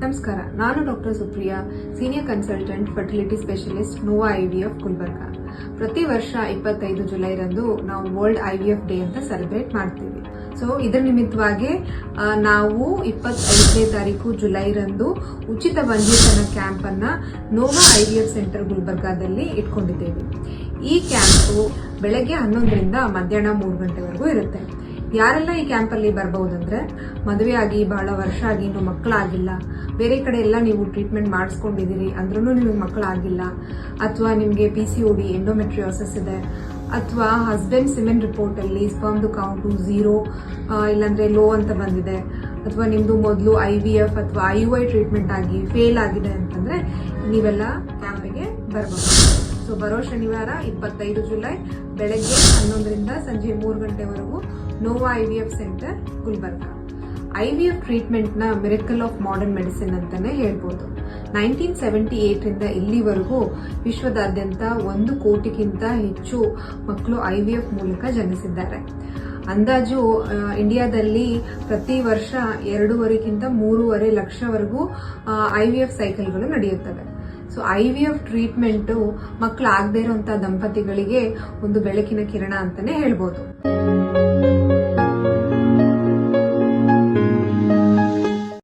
ನಮಸ್ಕಾರ, ನಾನು doctor Supriya, senior consultant fertility specialist Nova IVF Gulbarga. ಪ್ರತಿ ವರ್ಷ 25 ಜುಲೈರಂದು ನಾವು ವರ್ಲ್ಡ್ IVF ಡೇ ಅಂತ ಸೆಲೆಬ್ರೇಟ್ ಮಾಡ್ತೀವಿ. ಸೊ ಇದರ ನಿಮಿತ್ತವಾಗಿ ನಾವು 25ನೇ ತಾರೀಕು ಜುಲೈರಂದು ಉಚಿತ ಬಂಜೀತನ ಕ್ಯಾಂಪ್ ಅನ್ನ ನೋವಾ IVF ಸೆಂಟರ್ ಗುಲ್ಬರ್ಗಾದಲ್ಲಿ ಇಟ್ಕೊಂಡಿದ್ದೇವೆ. ಈ ಕ್ಯಾಂಪು ಬೆಳಗ್ಗೆ 11ರಿಂದ ಮಧ್ಯಾಹ್ನ 3 ಗಂಟೆವರೆಗೂ ಇರುತ್ತೆ. ಯಾರೆಲ್ಲ ಈ ಕ್ಯಾಂಪಲ್ಲಿ ಬರಬಹುದಂದ್ರೆ, ಮದುವೆ ಆಗಿ ಬಹಳ ವರ್ಷ ಆಗಿ ಇನ್ನೂ ಮಕ್ಕಳಾಗಿಲ್ಲ, ಬೇರೆ ಕಡೆ ಎಲ್ಲ ನೀವು ಟ್ರೀಟ್ಮೆಂಟ್ ಮಾಡಿಸ್ಕೊಂಡಿದ್ದೀರಿ ಅಂದ್ರೂ ನಿಮಗೆ ಮಕ್ಕಳಾಗಿಲ್ಲ, ಅಥವಾ ನಿಮಗೆ PCOD ಎಂಡೋಮೆಟ್ರಿಯೋಸಿಸ್ ಇದೆ, ಅಥವಾ ಹಸ್ಬೆಂಡ್ ಸಿಮೆನ್ ರಿಪೋರ್ಟ್ ಅಲ್ಲಿ ಸ್ಪರ್ಮ್ದು ಕೌಂಟು 0 ಇಲ್ಲಾಂದ್ರೆ ಲೋ ಅಂತ ಬಂದಿದೆ, ಅಥವಾ ನಿಮ್ದು ಮೊದಲು IVF ಅಥವಾ IUI ಟ್ರೀಟ್ಮೆಂಟ್ ಆಗಿ ಫೇಲ್ ಆಗಿದೆ ಅಂತಂದ್ರೆ ನೀವೆಲ್ಲ ಕ್ಯಾಂಪಿಗೆ ಬರಬಹುದು. ಸೊ ಬರೋ ಶನಿವಾರ 25 ಜುಲೈ ಬೆಳಗ್ಗೆ 11ರಿಂದ ಸಂಜೆ 3 ಗಂಟೆವರೆಗೂ ನೋವಾ IVF centre Gulbarga. IVF treatment ನ ಮಿರಕಲ್ ಆಫ್ ಮಾಡರ್ನ್ ಮೆಡಿಸಿನ್ ಅಂತಾನೆ ಹೇಳ್ಬೋದು. 1978ರಿಂದ ಇಲ್ಲಿವರೆಗೂ ವಿಶ್ವದಾದ್ಯಂತ 1 ಕೋಟಿಗಿಂತ ಹೆಚ್ಚು ಮಕ್ಕಳು IVF ಮೂಲಕ ಜನಿಸಿದ್ದಾರೆ. ಅಂದಾಜು ಇಂಡಿಯಾದಲ್ಲಿ ಪ್ರತಿ ವರ್ಷ 2.5ಗಿಂತ 3.5 ಲಕ್ಷವರೆಗೂ IVF ಸೈಕಲ್ಗಳು ನಡೆಯುತ್ತವೆ. ಸೊ IVF ಟ್ರೀಟ್ಮೆಂಟ್ ಮಕ್ಕಳಾಗದೇ ಇರುವಂತಹ ದಂಪತಿಗಳಿಗೆ ಒಂದು ಬೆಳಕಿನ ಕಿರಣ ಅಂತಾನೆ ಹೇಳ್ಬೋದು.